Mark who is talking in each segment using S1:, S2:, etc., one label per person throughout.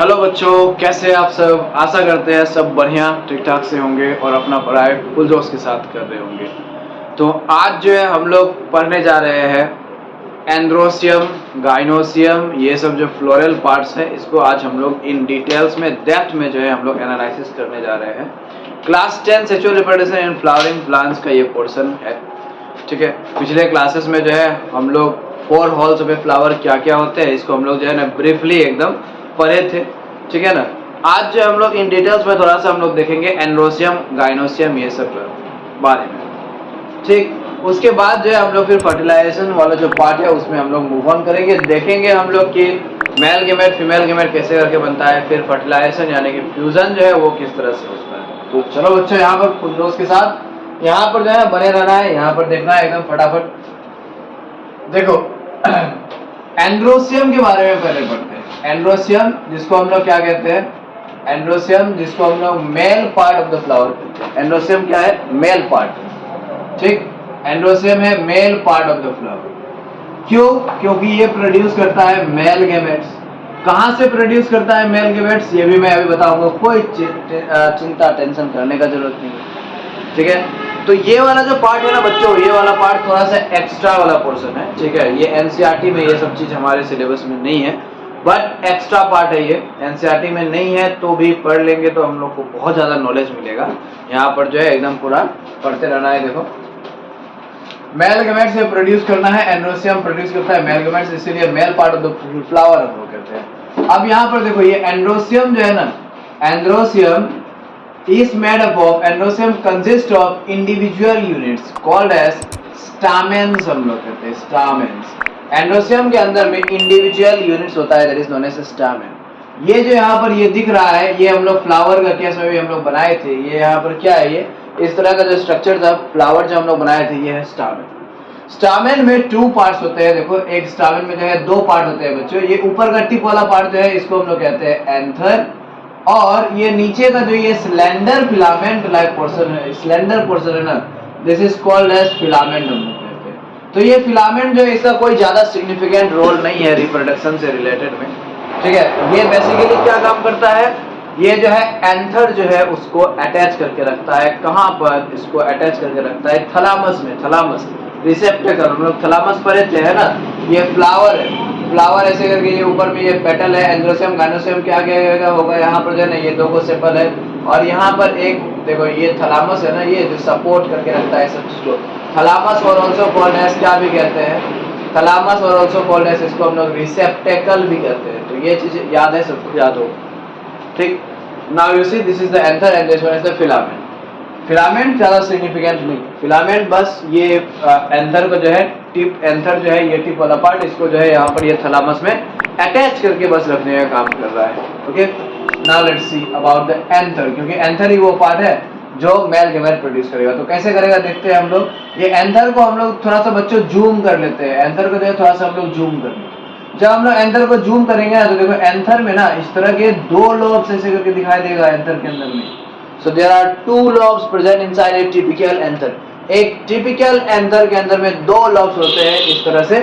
S1: Hello बच्चों, कैसे आप सब। आशा करते हैं सब बढ़िया ठीक ठाक से होंगे और अपना पढ़ाई फुल जोश के साथ कर रहे होंगे। तो आज जो है हम लोग पढ़ने जा रहे हैं एंड्रोसियम, गाइनोसियम, ये सब जो फ्लोरल पार्ट्स है इसको आज हम लोग इन डिटेल्स में डेप्थ में जो है हम लोग एनालिसिस करने जा रहे हैं। Class 10 sexual reproduction in flowering plants का ये पोर्शन है। ठीक है, पिछले क्लासेस में जो है हम लोग 4 हॉल्स ऑफ ए फ्लावर क्या क्या होते हैं इसको हम लोग जो है ना ब्रीफली एकदम पढ़े थे। ठीक है ना। आज जो हम लोग इन डिटेल्स में थोड़ा सा हम लोग देखेंगे एंड्रोसियम, गाइनोसियम, ये सब बारे में। ठीक, उसके बाद जो है हम लोग फिर फर्टिलाइजेशन वाला जो पार्ट है उसमें हम लोग मूव ऑन करेंगे। देखेंगे हम लोग कि मेल गेमेट फीमेल गेमेट कैसे करके बनता है, फिर फर्टिलाइजेशन यानी कि फ्यूजन जो है वो किस तरह से होता है। तो चलो बच्चों, यहाँ पर खुद दोस्त के साथ यहाँ पर जो है बने रहना है, यहाँ पर देखना है एकदम फटाफट। देखो एंड्रोसियम के बारे में पहले पढ़ते हैं। एंड्रोसियम जिसको हम लोग क्या कहते हैं, एंड्रोसियम जिसको हम लोग male part of the flower कहते हैं। एंड्रोसियम क्या है? Male part. ठीक, एंड्रोसियम है male part of the flower. क्यों? क्योंकि ये प्रोड्यूस करता है मेल गेमेट्स। कहां से प्रोड्यूस करता है मेल गेमेट्स ये भी मैं अभी बताऊंगा, कोई चिंता टेंशन करने का जरूरत नहीं है। ठीक है, तो ये वाला जो पार्ट है ना बच्चों, ये वाला पार्ट थोड़ा सा एक्स्ट्रा वाला पोर्शन है। ठीक है, ये एनसीईआरटी में ये सब चीज हमारे सिलेबस में नहीं है, बट एक्स्ट्रा पार्ट है। ये एनसीईआरटी में नहीं है तो भी पढ़ लेंगे तो हम लोग को बहुत ज्यादा नॉलेज मिलेगा। यहाँ पर जो है एकदम पूरा पढ़ते रहना है। देखो, मेल गेमेट्स से प्रोड्यूस करना है, एंड्रोसियम प्रोड्यूस करता है मेल गेमेट्स, इसीलिए male part of the flower हम लोग कहते हैं। अब यहाँ पर देखो, ये एंड्रोसियम जो है ना, androecium is made up of, androecium consist of individual units called as stamens, हम लोग कहते हैं स्टामेन्स। एंड्रोसियम के अंदर में इंडिविजुअल यूनिट्स होता है, that is known as stamen. ये जो यहाँ पर ये दिख रहा है, ये हम लोग फ्लावर का केस में भी हम लोग बनाए थे। ये यहाँ पर क्या है, ये इस तरह का जो स्ट्रक्चर था फ्लावर जो हम लोग बनाए थे, ये है स्टामेन। स्टामेन में 2 पार्ट्स होते हैं। देखो, एक स्टामेन में जो है 2 पार्ट होते हैं बच्चों। ये ऊपर का टिप वाला पार्ट जो है इसको हम लोग कहते हैं एंथर, और ये नीचे का जो ये स्लेंडर फिलामेंट लाइक पोर्शन है, स्लेंडर पोर्शन है ना, this is called as filament हम लोग कहते हैं। तो ये फिलामेंट जो है इसका कोई ज्यादा सिग्निफिकेंट रोल नहीं है रिप्रोडक्शन से रिलेटेड में। ठीक है, ये बेसिकली क्या काम करता है, ये जो है एंथर जो है उसको अटैच करके रखता है। कहाँ पर इसको अटैच करके रखता है? थैलामस में। थैलामस रिसेप्टेकल, हम लोग थैलामस पर रहते हैं ना। ये फ्लावर है, फ्लावर ऐसे करके ये ऊपर में ये पेटल है। एंड्रोसियम गाइनोसियम क्या क्या होगा, यहाँ पर जो है ना ये 2 को सेपल है, और यहाँ पर एक देखो ये थैलामस है ना, ये जो सपोर्ट करके रखता है सब चीज को। थैलामस और ऑल्सो कॉल्ड एज क्या भी कहते हैं, थैलामस और ऑल्सो कॉल्ड एज, इसको हम लोग रिसेप्टेकल भी कहते हैं। तो ये चीज याद है, सबको याद हो। ठीक, now you see this is the anther and this one is the filament. Filament ज्यादा सिग्निफिकेंट नहीं, फिलामेंट बस ये एंथर को जो है टिप, एंथर जो है ये टिप वाला पार्ट, इसको जो है यहाँ पर ये थैलामस में अटैच करके बस रखने का काम कर रहा है। Okay, now let's see about the anther, क्योंकि एंथर ही वो पार्ट है जो मेल गेमेट प्रोड्यूस करेगा। तो कैसे करेगा देखते हैं हम लोग। ये एंथर को हम लोग थोड़ा सा बच्चों जूम कर लेते हैं। एंथर को जो है थोड़ा सा हम लोग जूम कर लेते हैं। जब हम लोग एंथर को जूम करेंगे ना तो देखो एंथर में ना इस तरह के 2 लोब्स ऐसे करके दिखाई देगा एंथर के अंदर में। So there are 2 lobes present inside a typical anther. एक टिपिकल एंथर के अंदर में 2 लॉब्स होते हैं इस तरह से।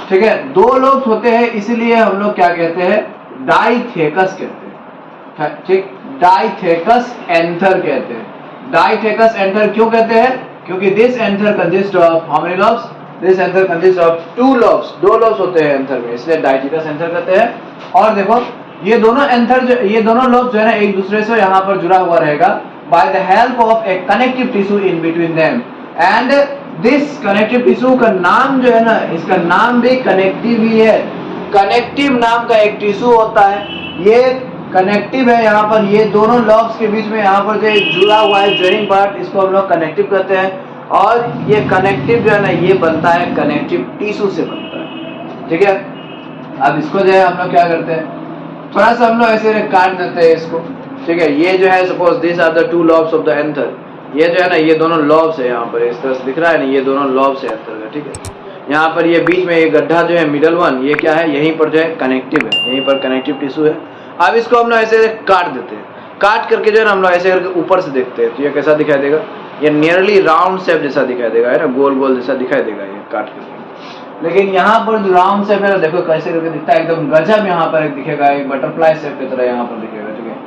S1: ठीक है, 2 लॉब्स होते हैं, इसीलिए हम लोग क्या कहते हैं, डाइथेकस कहते हैं। ठीक, डाइथेकस एंथर कहते हैं। डाइथेकस एंथर क्यों कहते हैं? क्योंकि this anther consist of how many lobes, this anther consist of 2 lobes. 2 lobes होते हैं एंथर में, इसलिए डाइथेकस एंथर कहते हैं। और देखो ये दोनों एंथर जो, ये दोनों लोब जो है ना एक दूसरे से यहाँ पर जुड़ा हुआ रहेगा by the help of A connective tissue in between them. And this connective tissue का नाम जो है ना, इसका नाम भी कनेक्टिव ही है। कनेक्टिव नाम का एक टिश्यू होता है, ये कनेक्टिव है। यहाँ पर ये दोनों लॉब्स के बीच में यहाँ पर जो जुड़ा हुआ है ज्वाइनिंग पार्ट, इसको हम लोग कनेक्टिव कहते हैं। और ये कनेक्टिव जो है ना ये बनता है कनेक्टिव टिश्यू से बनता है। ठीक है, अब इसको जो है हम लोग क्या करते हैं, थोड़ा सा हम लोग ऐसे काट देते हैं इसको। ठीक है, ये जो है suppose this are the 2 lobes of the anther. ये जो है ना ये दोनों लॉब्स है, यहाँ पर इस तरह से दिख रहा है ना, ये दोनों लॉब्स है एंथर का। ठीक है, यहाँ पर ये बीच में ये गड्ढा जो है मिडल वन, ये क्या है, यहीं पर जो है कनेक्टिव है, यहीं पर कनेक्टिव टिश्यू है। अब इसको हम लोग ऐसे काट देते हैं। काट करके जो है ना हम लोग ऐसे करके ऊपर से देखते हैं तो ये कैसा दिखाई देगा, ये नियरली राउंड शेप जैसा दिखाई देगा, है ना, गोल गोल जैसा दिखाई देगा ये काट करके। लेकिन यहाँ पर जो राउंड शेप है देखो कैसे करके दिखता है, एकदम गजब। यहाँ पर एक दिखेगा, एक बटरफ्लाई शेप की तरह यहाँ पर दिखेगा, ठीक है,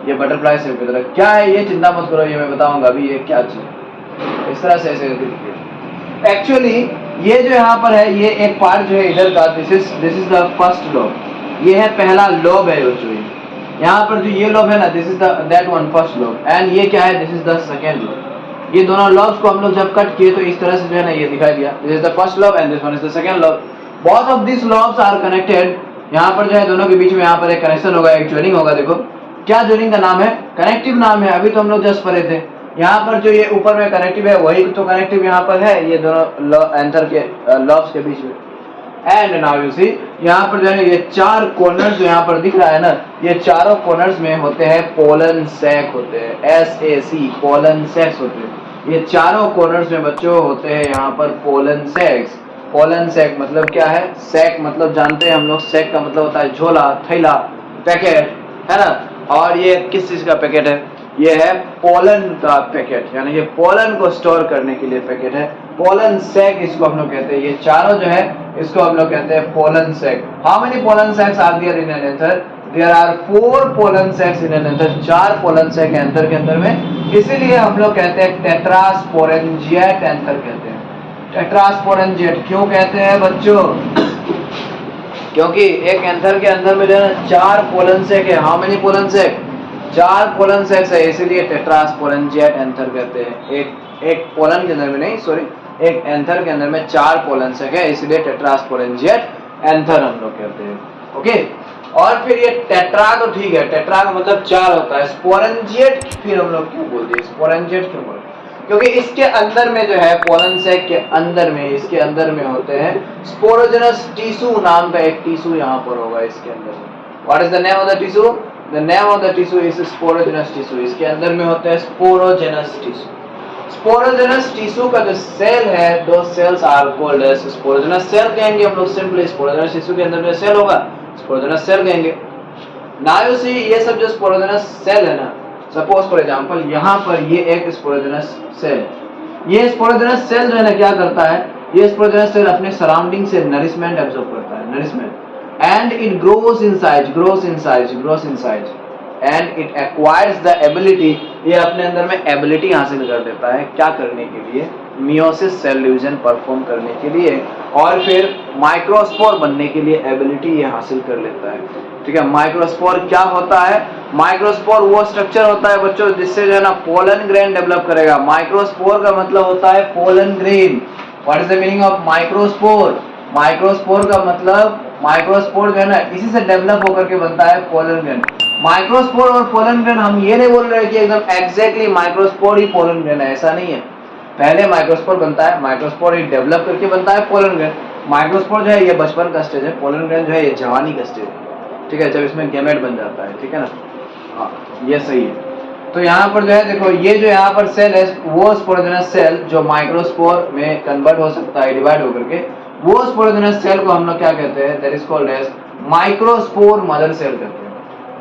S1: ये बटरफ्लाई शेप की तरह। क्या है ये, चिंता मत करो, ये मैं बताऊंगा अभी ये क्या चीज। इस तरह से ऐसे करके दिखेगा। एक्चुअली ये जो यहाँ पर है, ये एक पार्ट जो है इधर का, this is the first lobe. ये है पहला लोब है बच्चों। यहाँ पर जो ये लोब है ना, this is that one first lobe, and ये क्या है, this is the second lobe. ये दोनों लॉब्स को हम लोग जब कट किए तो इस तरह से जो है ना ये दिखाई दिया, this is the first lobe and this one is the second lobe. Both of this lobes are connected. यहाँ पर जो है दोनों के बीच में यहाँ पर एक कनेक्शन होगा, एक ज्वाइनिंग होगा। देखो क्या ज्वाइनिंग का नाम है, कनेक्टिव नाम है। अभी तो हम लोग जस्ट पढ़े थे, यहाँ पर जो ये ऊपर में कनेक्टिव है वही तो कनेक्टिव यहाँ पर है, ये दोनों एंथर के लॉब्स के बीच में। एंड नाउ यू सी, यहाँ पर जो है ये चार कॉर्नर्स जो यहाँ पर दिख रहा है ना, ये चारों कॉर्नर्स में होते हैं पोलन सैक होते हैं, SAC पोलन सैक्स होते हैं। ये चारों कॉर्नर्स में बच्चों होते हैं यहाँ पर पोलन सैक्स। पोलन सैक मतलब क्या है, सैक मतलब जानते हैं हम लोग, सैक का मतलब होता है झोला, थैला, पैकेट, है ना। और ये किस चीज का पैकेट है, ये है पोलन का पैकेट, यानी ये पोलन को स्टोर करने के लिए पैकेट है। पोलन सैक इसको हम लोग कहते हैं। ये चारों जो है इसको हम लोग कहते हैं pollen sac. How many pollen sacs are there in an anther? There are 4 pollen sacs in an anther. 4 pollen sac anther के अंदर में, इसीलिए हम लोग कहते हैं टेट्रास्पोरेंजिएट एंथर कहते हैं। टेट्रास्पोरेंजिएट क्यों कहते हैं बच्चों? क्योंकि एक एंथर के अंदर में जो है 4 पोलन सैक है। How many pollen sac? 4 pollen sacs है, इसीलिए टेट्रास्पोरेंजिएट एंथर कहते हैं। एक पोलन के अंदर में नहीं, सॉरी, एक एंथर के अंदर में 4 पोलन सैक है, इसलिए टेट्रास्पोरेंजिएट एंथर हम लोग कहते हैं। ओके, और फिर ये टेट्रा तो ठीक है, टेट्रा का मतलब 4 होता है। स्पोरेंजिएट फिर हम लोग क्यों बोलते हैं, स्पोरेंजिएट क्यों बोलते हैं? क्योंकि इसके अंदर में जो है पोलन सैक के अंदर में, इसके अंदर में होते हैं स्पोरोजेनस टिश्यू नाम का एक टिश्यू यहाँ पर होगा इसके अंदर में। What is the name of the tissue? The name of the tissue is sporogenous tissue. इसके अंदर में होता है स्पोरोजेनस टिश्यू। स्पोरोजेनस टिश्यू का जो सेल है, दो cells are called as sporogenous cell कहेंगे हम लोग सिंपली। स्पोरोजेनस टिश्यू के अंदर जो सेल होगा स्पोरोजेनस सेल कहेंगे। नाउ यू सी, ये सब जो स्पोरोजेनस सेल है ना, सपोज फॉर एग्जांपल यहाँ पर ये एक स्पोरोजेनस सेल, ये स्पोरोजेनस सेल जो है ना क्या करता है, ये स्पोरोजेनस सेल अपने सराउंडिंग से नरिशमेंट एब्जॉर्ब करता है, nourishment, and it grows in size and it acquires the ability, ये अपने अंदर में एबिलिटी हासिल कर लेता है क्या करने के लिए, मियोसिस सेल डिवीजन परफॉर्म करने के लिए, और फिर माइक्रोस्पोर बनने के लिए एबिलिटी ये हासिल कर लेता है। ठीक है, माइक्रोस्पोर क्या होता है? माइक्रोस्पोर वो स्ट्रक्चर होता है बच्चों जिससे जो है ना पोलन ग्रेन डेवलप करेगा। माइक्रोस्पोर का मतलब होता है pollen grain. What is the meaning of microspore? Microspore का मतलब, माइक्रोस्पोर जो है ना इसी से डेवलप होकर के बनता है पोलन ग्रेन। माइक्रोस्पोर और पोलन ग्रेन, हम ये नहीं बोल रहे कि एकदम एग्जैक्टली माइक्रोस्पोर ही पोलन ग्रेन है, ऐसा नहीं है। पहले माइक्रोस्पोर बनता है, माइक्रोस्पोर ही डेवलप करके बनता है पोलन ग्रेन। माइक्रोस्पोर जो है ये बचपन का स्टेज है, पोलन ग्रेन जो है ये जवानी का स्टेज है। ठीक है, जब इसमें गैमेट बन जाता है, ठीक है ना। हाँ, ये सही है। तो यहाँ पर जो है देखो, ये जो यहाँ पर सेल है वो स्पोरोजेनस सेल जो माइक्रोस्पोर में कन्वर्ट हो सकता है, डिवाइड होकर के, वो स्पोरोजेनस सेल को हम लोग क्या कहते हैं? That is called as microspore mother cell कहते हैं।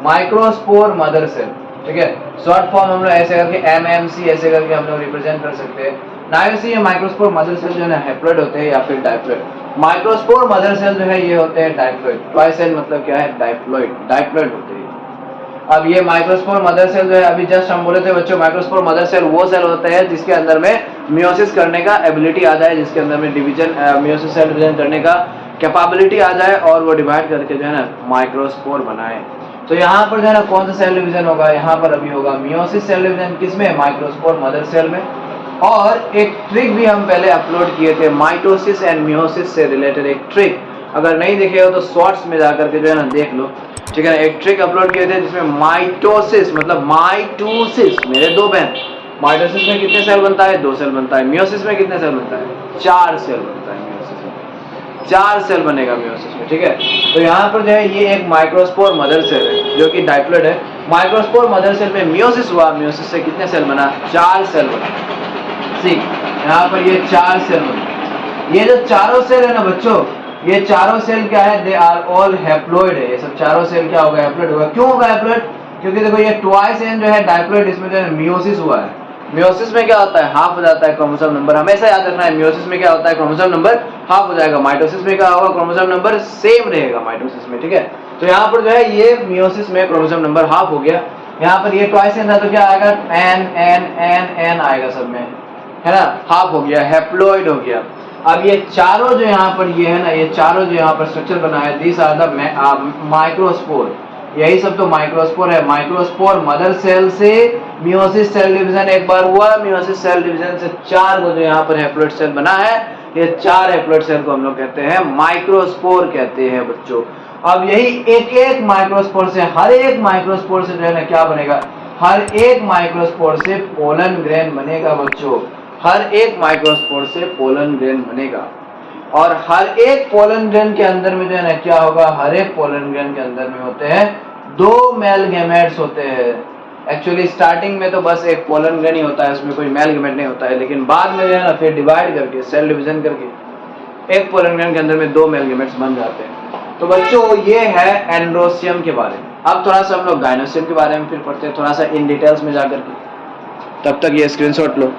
S1: माइक्रोस्पोर मदर सेल, ठीक है। शॉर्ट फॉर्म हम लोग ऐसे करके MMC ऐसे करके हम लोग रिप्रेजेंट कर सकते हैं। नाउ सी, ये माइक्रोस्पोर मदर सेल जो है ना हैप्लॉइड होते हैं या फिर डाइप्लॉइड। माइक्रोस्पोर मदर सेल जो है ये होते हैं डाइप्लॉइड। ट्वाइस सेल मतलब क्या है? डाइप्लॉइड, डाइप्लॉइड होते हैं। अब ये माइक्रोस्पोर मदर सेल जो है, अभी जस्ट हम बोले थे बच्चों, माइक्रोस्पोर मदर सेल वो सेल होता है जिसके अंदर में मियोसिस करने का एबिलिटी आ जाए, जिसके अंदर में डिवीजन, मियोसिस सेल डिवीजन करने का कैपेबिलिटी आ जाए, और वो डिवाइड करके जो है ना माइक्रोस्पोर बनाए। तो यहाँ पर जो है ना कौन सा सेल डिवीजन होगा? यहाँ पर अभी होगा मियोसिस सेल डिवीजन। किसमें? माइक्रोस्पोर मदर सेल में। और एक ट्रिक भी हम पहले अपलोड किए थे, माइटोसिस एंड मियोसिस से रिलेटेड एक ट्रिक। अगर नहीं देखे हो तो शॉर्ट्स में जाकर के जो है ना देख लो, ठीक है। एक ट्रिक अपलोड किए थे जिसमें माइटोसिस मतलब माइटोसिस, मेरे दो बहन, माइटोसिस में कितने सेल बनता है? 2 सेल बनता है। मियोसिस में कितने सेल बनता है? 4 सेल बनता है। मियोसिस में 4 सेल बनेगा मियोसिस में, ठीक है। तो यहाँ पर जो है ये एक माइक्रोस्पोर मदर सेल है जो कि डाइप्लॉइड है। माइक्रोस्पोर मदर सेल में मियोसिस हुआ, मियोसिस से कितने सेल बना? 4 सेल बना। ठीक, यहाँ पर ये 4 सेल बना। ये जो चारों सेल है ना बच्चों, ये चारों सेल क्या है? दे आर ऑल हैप्लॉइड है। ये सब चारों सेल क्या होगा? हैप्लॉइड होगा। क्यों होगा हैप्लॉइड? क्योंकि देखो ये ट्वाइस एन जो है डाइप्लॉइड, इसमें जो है मियोसिस हुआ है। मियोसिस में क्या होता है, हाफ हो जाता है क्रोमोसोम नंबर, हमेशा याद रखना है मियोसिस में क्या होता है, क्रोमोसोम नंबर हाफ हो जाएगा। माइटोसिस में क्या होगा, क्रोमोसोम नंबर सेम रहेगा माइटोसिस में, ठीक है। तो यहाँ पर जो है ये मियोसिस में क्रोमोसोम नंबर हाफ हो गया। यहाँ पर ये ट्वाइस एन था तो क्या आएगा, एन एन एन एन आएगा सब में, है ना, हाफ हो गया, हैप्लॉइड हो गया। अब ये चारों जो यहाँ पर ये है ना, ये चारों जो यहाँ पर स्ट्रक्चर बना है, दिस आर द माइक्रोस्पोर, यही सब तो माइक्रोस्पोर है। माइक्रोस्पोर मदर सेल से मियोसिस सेल डिवीजन एक बार हुआ, मियोसिस सेल डिवीजन से 4 को जो यहाँ पर हैप्लॉइड सेल बना है, ये 4 हैप्लॉइड सेल को हम लोग कहते हैं माइक्रोस्पोर कहते हैं बच्चों। अब यही एक एक माइक्रोस्पोर से, हर एक माइक्रोस्पोर से जो है ना क्या बनेगा, हर एक माइक्रोस्पोर से पोलन ग्रेन बनेगा बच्चों, हर एक माइक्रोस्पोर से पोलन ग्रेन बनेगा। और हर एक पोलन ग्रेन के अंदर में जो है ना क्या होगा, हर एक पोलन ग्रेन के अंदर में होते हैं 2 मेल गैमेट्स होते हैं। एक्चुअली स्टार्टिंग में तो बस एक पोलन ग्रेन ही होता है, उसमें कोई मेल गैमेट नहीं होता है, लेकिन बाद में जो है ना फिर डिवाइड करके, सेल डिवीजन करके एक पोलन ग्रेन के अंदर में 2 मेल गैमेट्स बन जाते हैं। तो बच्चों ये है एंड्रोसियम के बारे में। अब थोड़ा सा हम लोग गाइनोसियम के बारे में फिर पढ़ते हैं, थोड़ा सा इन डिटेल्स में जाकर के। तब तक ये स्क्रीनशॉट लो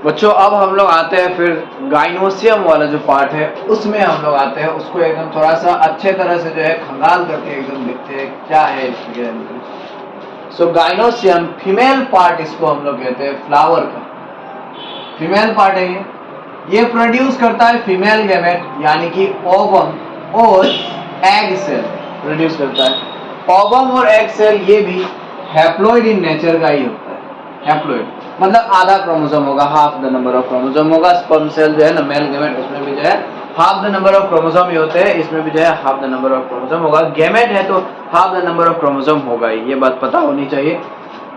S1: बच्चों। अब हम लोग आते हैं फिर गाइनोसियम वाला जो पार्ट है उसमें हम लोग आते हैं, उसको एकदम थोड़ा सा अच्छे तरह से जो है खंगाल करके एकदम देखते हैं क्या है इसके अंदर। सो गाइनोसियम फीमेल पार्ट इसको हम लोग कहते हैं, फ्लावर का फीमेल पार्ट है ये प्रोड्यूस करता है फीमेल गैमेट यानी कि ओवम और एग सेल प्रोड्यूस करता है। ओवम और एग सेल ये भी हैप्लॉइड इन नेचर का ही होता है। हैप्लॉइड मतलब आधा क्रोमोसोम होगा, half the number of chromosome होगा। स्पर्म सेल जो है ना मेल गैमेट, उसमें भी जो है half the number of chromosome ही होते हैं, इसमें भी जो है half the number of chromosome होगा। गैमेट है तो half the number of chromosome होगा ही, ये बात पता होनी चाहिए।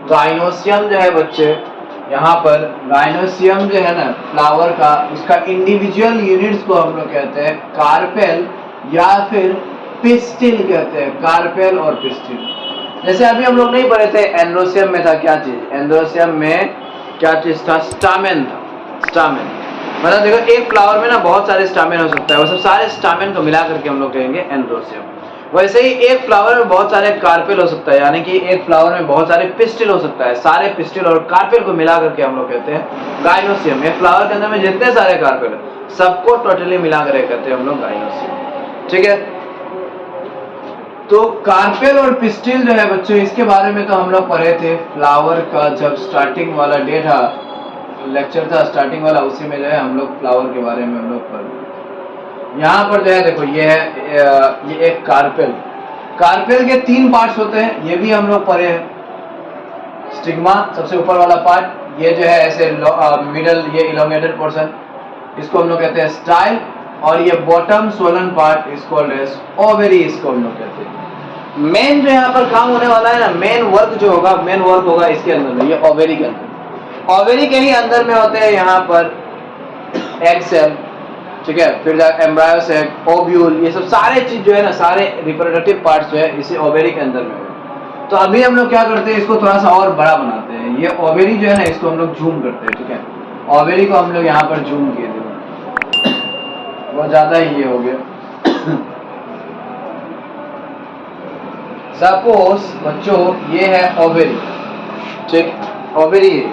S1: गाइनोसियम जो है बच्चे, यहाँ पर गाइनोसियम जो है ना फ्लावर का, उसका इंडिविजुअल यूनिट्स को हम लोग कहते हैं कार्पेल या फिर पिस्टिल कहते हैं, कार्पेल और पिस्टिल। जैसे अभी हम लोग नहीं पढ़े थे एंड्रोसियम में था क्या चीज, एंड्रोसियम में क्या चीज था, स्टामेन था। स्टामेन मतलब देखो एक फ्लावर में ना बहुत सारे स्टामेन हो सकता है, वो सब सारे स्टामेन को मिला करके हम लोग कहेंगे एंड्रोसियम। वैसे ही एक फ्लावर में बहुत सारे कार्पेल हो सकता है, यानी कि एक फ्लावर में बहुत सारे पिस्टिल हो सकता है, सारे पिस्टिल और कार्पेल को मिला करके हम लोग कहते हैं गाइनोसियम। एक फ्लावर के अंदर में जितने सारे कार्पेल है सबको टोटली मिला कर कहते हैं हम लोग गाइनोसियम, ठीक है। तो कार्पेल और पिस्टिल जो है बच्चों, इसके बारे में तो हम लोग पढ़े थे फ्लावर का जब स्टार्टिंग वाला डे था, लेक्चर था स्टार्टिंग वाला, उसी में जो है हम लोग फ्लावर के बारे में हम लोग पढ़े। यहाँ पर जो है देखो ये है ये एक कार्पेल। कार्पेल के 3 पार्ट्स होते हैं, ये भी हम लोग पढ़े हैं। स्टिग्मा सबसे ऊपर वाला पार्ट, ये जो है ऐसे मिडल ये इलोंगेटेड पोर्शन, इसको हम लोग कहते हैं स्टाइल। और ये बॉटम सोलन पार्ट इसको ओवेरी, इसको हम लोग कहते हैं। मेन जो यहाँ पर काम होने वाला है ना, मेन वर्क जो होगा, मेन वर्क होगा इसके अंदर में, ये ओवेरी के अंदर। ओवेरी के ही अंदर में होते हैं यहाँ पर एग सेल, ठीक है, फिर एम्ब्रायो सेल, ओव्यूल, ये सब सारे चीज जो है ना, सारे रिप्रोडक्टिव पार्ट्स जो है इसी ओवेरी के अंदर में है। तो अभी हम लोग क्या करते हैं, इसको थोड़ा सा और बड़ा बनाते हैं। ये ओवेरी जो है ना, इसको हम लोग जूम करते हैं, ठीक है। ओवेरी को हम लोग यहाँ पर जूम किए थे, बहुत ज्यादा ही ये हो गया। सपोज बच्चों ये है ओवेरी, ठीक, ओवेरी है।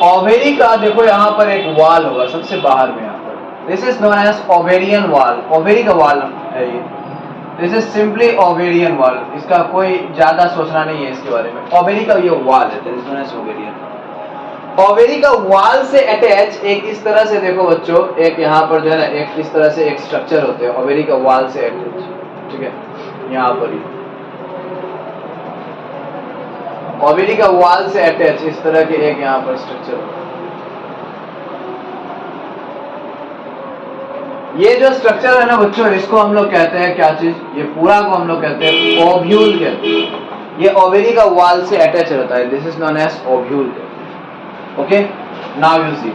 S1: ओवेरी का देखो यहाँ पर एक वॉल होगा सबसे बाहर में, यहाँ पर this is known as ovarian wall. Ovary का वॉल है ये, this is simply ovarian wall, इसका कोई ज्यादा सोचना नहीं है इसके बारे में। ओवेरी का ये वॉल है, this is known as ovarian. Ovary का वॉल से अटैच एक इस तरह से देखो बच्चों, एक यहाँ पर जो है ना एक इस तरह से एक स्ट्रक्चर होते हैं ओवेरी का वॉल से अटैच, ठीक है। यहाँ पर ही ओवेरी का वॉल से अटैच इस तरह के एक यहाँ पर स्ट्रक्चर होता है। ये जो स्ट्रक्चर है ना बच्चों, इसको हम लोग कहते हैं क्या चीज, ये पूरा को हम लोग कहते हैं ओव्यूल कहते हैं। ये ओवेरी का वॉल से अटैच रहता है, this is known as ovule. Okay, now you see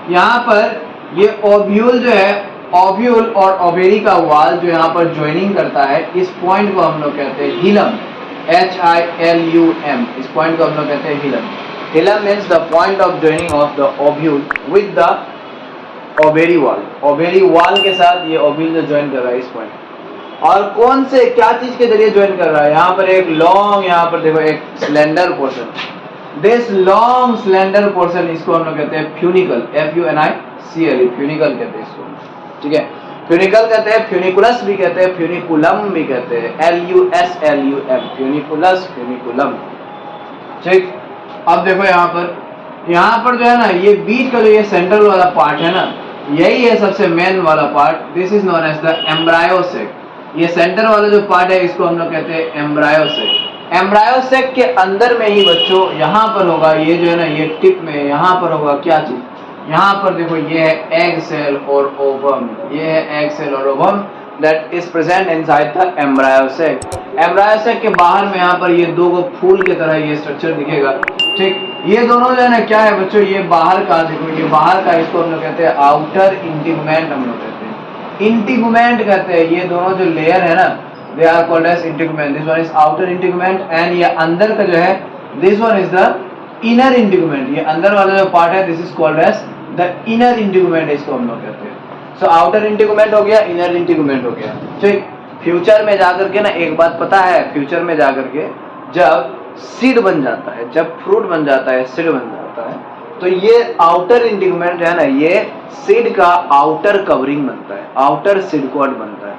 S1: यहाँ पर ये ओव्यूल जो है, ओव्यूल और ओवेरी का वॉल जो यहाँ पर ज्वाइनिंग करता है, इस पॉइंट को हम लोग कहते हैं हिलम, HILUM। इस पॉइंट को हम लोग कहते हैं hilum. Hilum means the point of joining of the ovule with the ovary wall. Ovary wall के साथ ये ओव्यूल जो ज्वाइन कर रहा है इस पॉइंट। और कौन से क्या चीज के जरिए ज्वाइन कर रहा है, यहाँ पर एक लॉन्ग, यहाँ पर देखो एक slender portion, this long slender portion, इसको हम लोग कहते हैं फ्यूनिकल, FUNICL, फ्यूनिकल कहते हैं इसको, ठीक है। फ्यूनिकल कहते हैं, फ्यूनिकुलस भी कहते हैं, फ्यूनिकुलम भी कहते हैं, LUSLUM, फ्यूनिकुलस, फ्यूनिकुलम, ठीक। अब देखो यहाँ पर जो है ना, ये बीच का जो ये सेंट्रल वाला पार्ट है ना, यही है सबसे मेन वाला part. This is known as the embryo sac. ये सेंटर वाला जो पार्ट है इसको हम लोग कहते हैं एम्ब्रायोसेक। एम्ब्रायोसेक के अंदर में ही बच्चों यहाँ पर होगा, ये जो है ना, ये टिप में यहाँ पर होगा क्या चीज, यहाँ पर देखो ये है एग सेल और ओवम, ये है एग सेल और ovum that is present inside the embryo sac. Embryo sac के बाहर में यहाँ पर ये दो गो फूल की तरह ये स्ट्रक्चर दिखेगा, ठीक। ये दोनों जो है ना क्या है बच्चों, ये बाहर का, देखो ये बाहर का, इसको हम लोग कहते हैं आउटर इंटीगुमेंट, हम लोग कहते हैं इंटीगुमेंट कहते हैं। ये दोनों जो लेयर है ना, they are called as integument. This one is outer integument and ये अंदर का जो है, this one is the inner integument. ये अंदर वाला जो पार्ट है, this is called as the inner integument, इसको हम लोग कहते हैं। सो आउटर इंटीगुमेंट हो गया, इनर इंटीगुमेंट हो गया, ठीक। फ्यूचर में जाकर के ना एक बात पता है, फ्यूचर में जाकर के जब सीड बन जाता है, जब फ्रूट बन जाता है, सीड बन जाता है, तो ये आउटर इंटीगुमेंट है ना, ये सीड का आउटर कवरिंग बनता है, आउटर सीड कोट बनता है,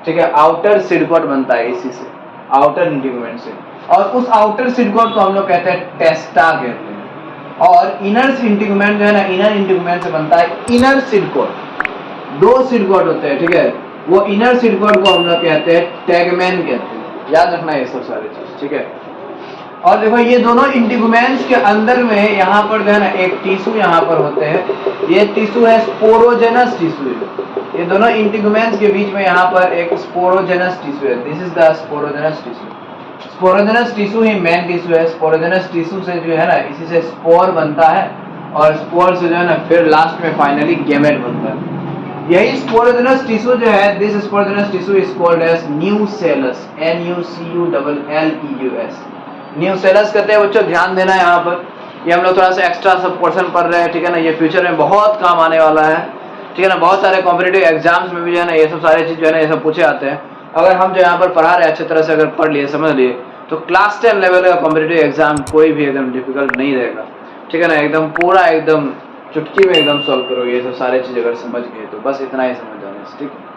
S1: ठीक है। आउटर सीड कोट बनता है इसी से, आउटर इंटीगुमेंट से। और उस आउटर सीड कोट को हम लोग कहते हैं टेस्टा कहते हैं। और इनर इंटीगुमेंट जो है ना, इनर इंटीगुमेंट से बनता है इनर सीड कोट। दो सीड कोट होते हैं, ठीक है। वो इनर सीड कोट को हम लोग कहते हैं टेगमेन कहते हैं। याद रखना है ये सब सारी चीज, ठीक है। और देखो ये दोनों इंटीगुमेंट्स के अंदर में यहाँ पर जो है ना एक टिश्यू यहाँ पर होते हैं। ये टिश्यू है स्पोरोजेनस टिश्यू है। ये दोनों इंटीगुमेंट्स के बीच में यहाँ पर एक स्पोरोजेनस टिश्यू है। This is the sporogenous tissue. Sporogenous tissue he main tissue है। स्पोरोजेनस टिश्यू से जो है ना, इसी से स्पोर बनता है और स्पोर से जो है ना फिर लास्ट में फाइनली गैमेट बनता है। यही स्पोरोजेनस टिश्यू जो है, this sporogenous tissue is called as nucellus, NUCULLEUS, nucellus कहते हैं बच्चों। ध्यान देना है यहाँ पर, ये हम लोग थोड़ा सा एक्स्ट्रा सब पोर्शन पढ़ रहे हैं, ठीक है ना। ये फ्यूचर में बहुत काम आने वाला है, ठीक है ना। बहुत सारे कॉम्पिटिटिव एग्जाम्स में भी जो है ना ये सब सारे चीज जो है ना ये सब पूछे आते हैं। अगर हम जो यहाँ पर पढ़ा रहे हैं अच्छी तरह से अगर पढ़ लिए, समझ लिए, तो क्लास 10 लेवल का कॉम्पिटिटिव एग्जाम कोई भी एकदम डिफिकल्ट नहीं रहेगा, ठीक है ना। एकदम पूरा एकदम चुटकी में एकदम सॉल्व करो ये सब सारे चीज अगर समझ गए तो, बस इतना ही समझ जाना, ठीक है।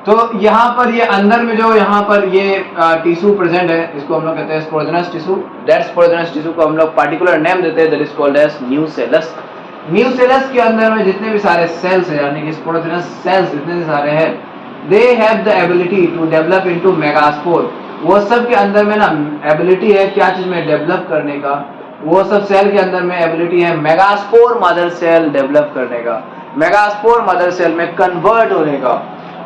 S1: तो यहाँ पर ये अंदर में जो यहाँ पर ये टिश्यू प्रेजेंट है, इसको हम लोग कहते हैं sporogenous tissue. That sporogenous tissue को हम लोग पार्टिकुलर नेम देते हैं, that is called as nucellus. Nucellus के अंदर में जितने भी सारे सेल्स है, यानी कि स्पोरोजेनस सेल्स जितने सारे हैं, they have the ability to develop into megaspore. वो सब के अंदर में ना एबिलिटी है क्या चीज में डेवलप करने का, वो सब सेल के अंदर में एबिलिटी है मेगास्पोर मदर सेल डेवलप करने का, मेगास्पोर मदर सेल में कन्वर्ट होने का,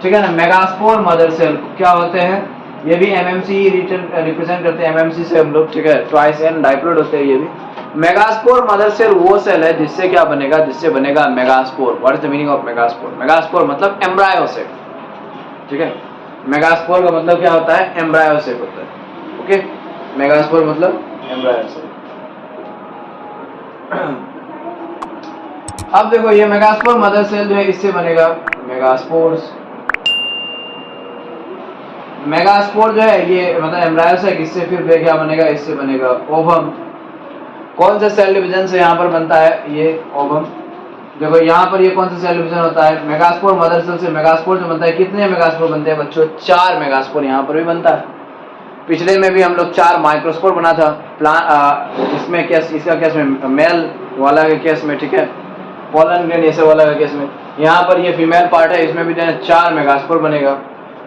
S1: ठीक है ना। मेगास्पोर मदर सेल क्या होते हैं, ये भी MMC रिप्रेजेंट करते हैं, MMC से हम लोग, ठीक है। ट्वाइस एन डाइप्लोइड होते हैं ये भी। मेगास्पोर मदर सेल वो सेल है जिससे क्या बनेगा, जिससे बनेगा megaspore. What is the meaning of megaspore? Megaspore मतलब एम्ब्रायोसेक, ठीक है। मेगास्पोर का मतलब क्या होता है, एम्ब्रायोसेक होता है, ओके। मेगास्पोर मतलब एम्ब्रायोसेक। अब देखो ये मेगास्पोर मदर सेल जो है इससे बनेगा मेगास्पोर्स। मेगास्पोर जो है ये मतलब एम्ब्रायोसेक, इससे फिर क्या बनेगा, इससे बनेगा ओवम। कौन सा सेल डिवीजन से यहाँ पर बनता है, ये ओवम। देखो यहाँ पर ये कौन सा सेल डिवीजन होता है, मेगास्पोर मदर सेल से मेगास्पोर जो बनता है। कितने मेगास्पोर बनते हैं बच्चों, 4 मेगास्पोर यहाँ पर भी बनता है। पिछले में भी हम लोग 4 माइक्रोस्पोर बना था इसमें केस, इसका केस में मेल वाला के केस में, ठीक है। पोलन ग्रेन ऐसे वाला के केस में, यहाँ पर ये फीमेल पार्ट है, इसमें भी जो है 4 मेगास्पोर बनेगा।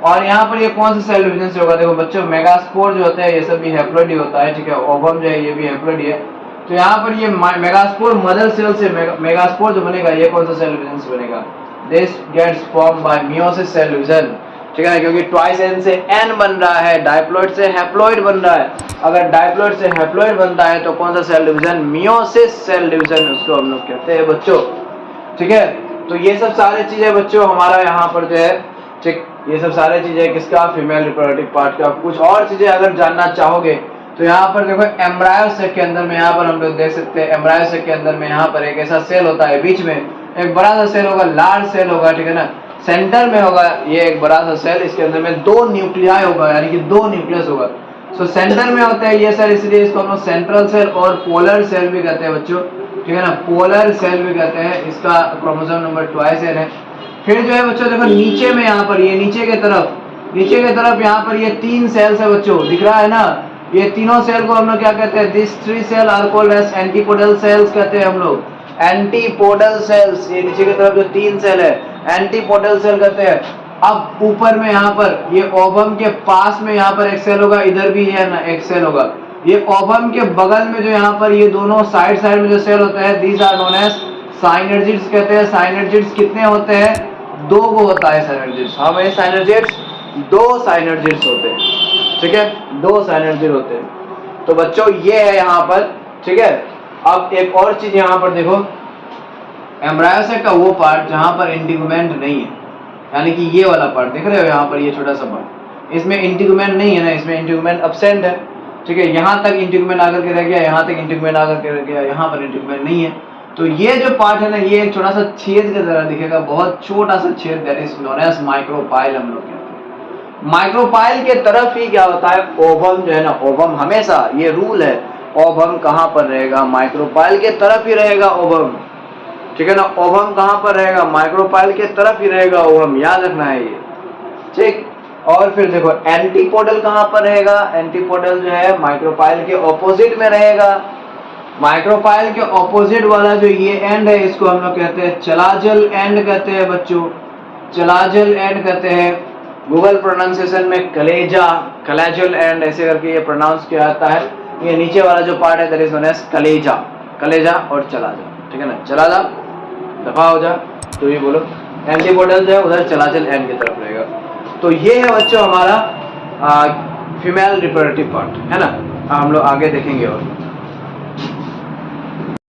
S1: और यहाँ पर ये कौन सा सेल डिवीजन से होगा, देखो बच्चों मेगास्पोर जो होता है ये सब भी हैप्लॉइड ही होता है, ठीक है। ओवम जो है ये भी हैप्लॉइड ही है। तो यहाँ पर ये मेगास्पोर मदर सेल से मेगास्पोर जो बनेगा ये कौन सा सेल डिवीजन से बनेगा, this gets form by meiosis cell division, ठीक है। क्योंकि ट्वाइस एन से एन बन रहा है, डाइप्लॉइड से हैप्लॉइड बन रहा है। अगर डाइप्लॉइड से हैप्लॉइड बनता है तो कौन सा cell division, meiosis cell division उसको हम लोग कहते हैं बच्चों, ठीक है। तो ये सब सारे चीजें बच्चों हमारा यहाँ पर जो है, ठीक, ये सब सारे चीजें किसका, फीमेल रिप्रोडक्टिव पार्ट का। कुछ और चीजें अगर जानना चाहोगे तो यहाँ पर देखो एम्ब्रायोसेक के अंदर में यहाँ पर हम लोग देख सकते हैं, एम्ब्रायोसेक के अंदर में यहाँ पर एक ऐसा सेल होता है, बीच में एक बड़ा सा सेल होगा, लार्ज सेल होगा, ठीक है ना। सेंटर में होगा ये एक बड़ा सा सेल, इसके अंदर में 2 न्यूक्लियाई होगा, यानी कि 2 न्यूक्लियस होगा। सो सेंटर में होता है ये सेल, इसलिए इसको हम लोग सेंट्रल सेल और पोलर सेल भी कहते हैं बच्चों, ठीक है ना, पोलर सेल भी कहते हैं। इसका क्रोमोसोम नंबर 22 है। फिर जो है बच्चों देखो नीचे में यहाँ पर ये नीचे की तरफ यहाँ पर ये 3 सेल्स है बच्चों, दिख रहा है ना, ये तीनों सेल को हम लोग क्या कहते हैं, this 3 cell are called as antipodal cells कहते हैं हम लोग, एंटीपोडल सेल्स। ये नीचे की तरफ जो 3 सेल है एंटीपोडल सेल कहते हैं। अब ऊपर में यहाँ पर ये ओवम के पास में यहाँ पर एक सेल होगा, इधर भी है ना एक सेल होगा। ये ओवम के बगल में जो यहाँ पर ये दोनों साइड में जो सेल होता है, these are known as synergids कहते हैं। साइनर्जिड्स कितने होते हैं, 2 को होता है साइनर्जिड्स। हाँ भाई साइनर्जिड्स 2 साइनर्जिड्स होते हैं, ठीक है, 2 साइनर्जिड होते हैं। तो बच्चों ये है यहाँ पर, ठीक है। अब एक और चीज यहाँ पर देखो, एम्ब्रायोसेक का वो पार्ट जहाँ पर इंटीगुमेंट नहीं है, यानी कि ये वाला पार्ट देख रहे हो यहाँ पर, ये छोटा सा पार्ट, इसमें इंटीगुमेंट नहीं है ना, इसमें इंटीगुमेंट अब्सेंट है, ठीक है। यहाँ तक इंटीगुमेंट आकर के रह गया, यहाँ तक इंटीगुमेंट आकर के रह गया, यहाँ पर इंटीगुमेंट नहीं है। तो ये जो पार्ट है ना, ये एक छोटा सा छेद की तरह दिखेगा, बहुत छोटा सा छेद, that is known as micropyle हम लोग कहते हैं। माइक्रोपाइल के तरफ ही क्या होता है, ओवम जो है ना, ओवम हमेशा ये रूल है, ओवम कहाँ पर रहेगा, माइक्रोपाइल के तरफ ही रहेगा ओवम, ठीक है ना। ओवम कहाँ पर रहेगा, माइक्रोपाइल के तरफ ही रहेगा ओवम, याद रखना है ये, ठीक। और फिर देखो एंटीपोडल कहाँ पर रहेगा, एंटीपोडल जो है माइक्रोपाइल के ऑपोजिट में रहेगा। माइक्रोपाइल के ऑपोजिट वाला जो ये एंड है, इसको हम लोग कहते हैं चलाजल एंड कहते हैं बच्चों, चलाजल एंड कहते हैं। गूगल प्रोनाउंसिएशन में कलेजा, कलेजल एंड ऐसे करके ये प्रोनाउंस किया जाता है। ये नीचे वाला जो पार्ट है दैट इज नोन एज कलेजा, कलेजा और चलाजा, ठीक है ना, चलाजा दफा हो जा, तो ये बोलो एंटीपोडल जो है उधर चलाजल एंड की तरफ रहेगा। तो ये है बच्चों हमारा फीमेल रिप्रोडक्टिव पार्ट, है ना। हम लोग आगे देखेंगे और